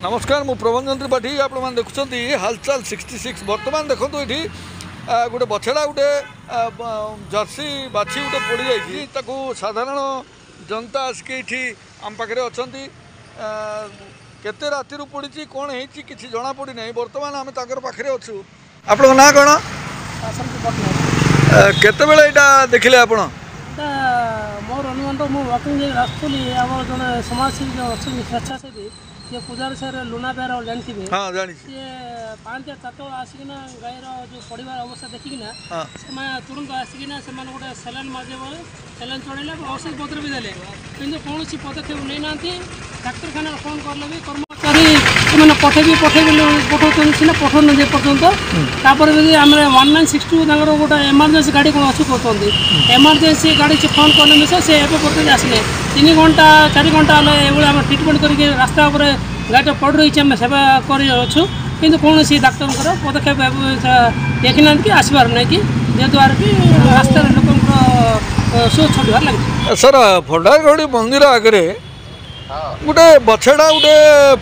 नमस्कार मु प्रबंधन त्रिपाठी आप देखुं हालचाल 66 बर्तमान देखो ये गोटे बछड़ा गोटे जर्सी बाछी गोटे पड़ जाइए साधारण जनता आसिक आम पाखे अच्छा केते राति पड़ी कौन है कि जना पड़ी ना बर्तमान आम पाखे अच्छु आप ना कौन केते बेले यहाँ देखिले आप मोर अनुमान मुझे वॉकिंग आसुली आम जन समाजसेवी जो अच्छे स्वेच्छासेवी ये पूजार सर लुना बेहरा जानते हैं हाँ जानी सी 5 या 7 आसिकिना गायर जो पड़ार अवस्था देखिकिना से तुरंत आसिकिना से गोटे सेलाइन माध्यम सेलाइन चढ़ेले औषध पत्र भी देले कि कौन पदक्षेप नहीं ना डाक्तखाना फोन कले भी कर्मचारी मैंने पठे सीना पठाऊन जे पर्यटन भी आम 1962 गोटे एमरजेंसी गाड़ी कौन अच्छी कहते एमरजेंसी गाड़ी से फोन कले मिसे से पर्यटन आसिले 3 घंटा 4 घंटा ये ट्रिटमेंट करके रास्ता पर गाड़ी पड़ रही है सेवा करूँ कि कौन डाक्तर पदक्षेप देखना कि आसबार ना कि जद्वारा कि रास्ता लोक सो छुटबार लगे सर भंडारगढ़ी मंदिर आगे गोटे बछड़ा गोटे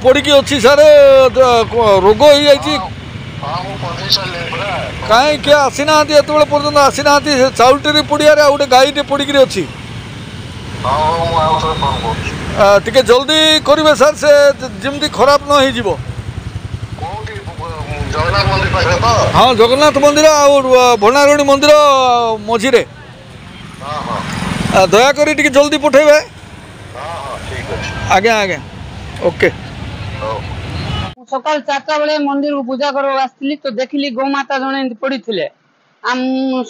पड़ी अच्छी सर रोग हो जाए कहीं किए आसीना एत पर्यटन आसीना चाउलटे पड़िया गोटे गाईटे पड़ी अच्छी टिके जल्दी करेंगे सर से जमी खराब न हो हाँ जगन्नाथ मंदिर भंडारगढ़ी मंदिर मझीरे दयाकोरी टिके जल्दी पठेबे आज्ञा आज्ञा ओके सकाल 4टा बेले मंदिर को पूजा कर आसली तो देखिली गोमाता जड़े पड़ी थे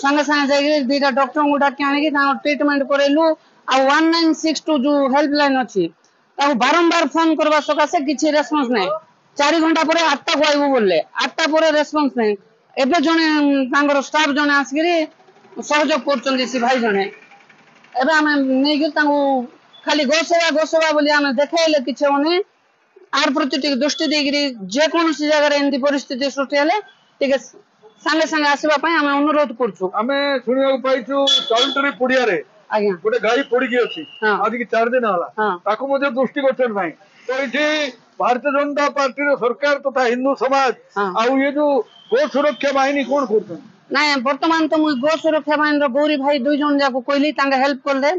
संगे संगे जाइए 2टा डॉक्टर को डाक आनिकी ट्रिटमेंट करेलु आ 1962 जो हेल्पलाइन अच्छी बारंबार फोन करवा सकाशे किसी रेस्पॉन्स नहीं 4 घंटा पर 8टा को आइबो बोले 8टा पर रेस्पॉन्स नहीं एबे जने स्टाफ जने आसकरी सहयोग करचंदी सी भाई जने एबे हम नहीं कि खाली गोसेवा बोली आम देखेले किसी होने आर प्रति दृष्टि देकरी जेकोसी जगह एमती परिस्थिति सृष्टि हेले संगे संगे आसवाई आम अनुरोध करछु आमे सुनिया पाइछु चाउलटरी पुड़िया रे आज्ञा गोटे गाई पड़ी अच्छी आज की 4 दिन है दृष्टि गोचर ना तो ये भारतीय जनता पार्टी सरकार तथा हिंदू समाज आउ ये जो गो सुरक्षा बाहिनी कौन कर नाई बर्तमान तो मुझे गो सुरक्षा बाहिनी गौरी भाई 2 जन जाको कहली हेल्प कले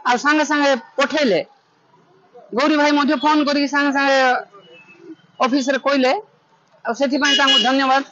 आ संगे संगे पठेले गौरी भाई मुझे फोन करके संगे संगे ऑफिस रे कहले आ सेठी धन्यवाद।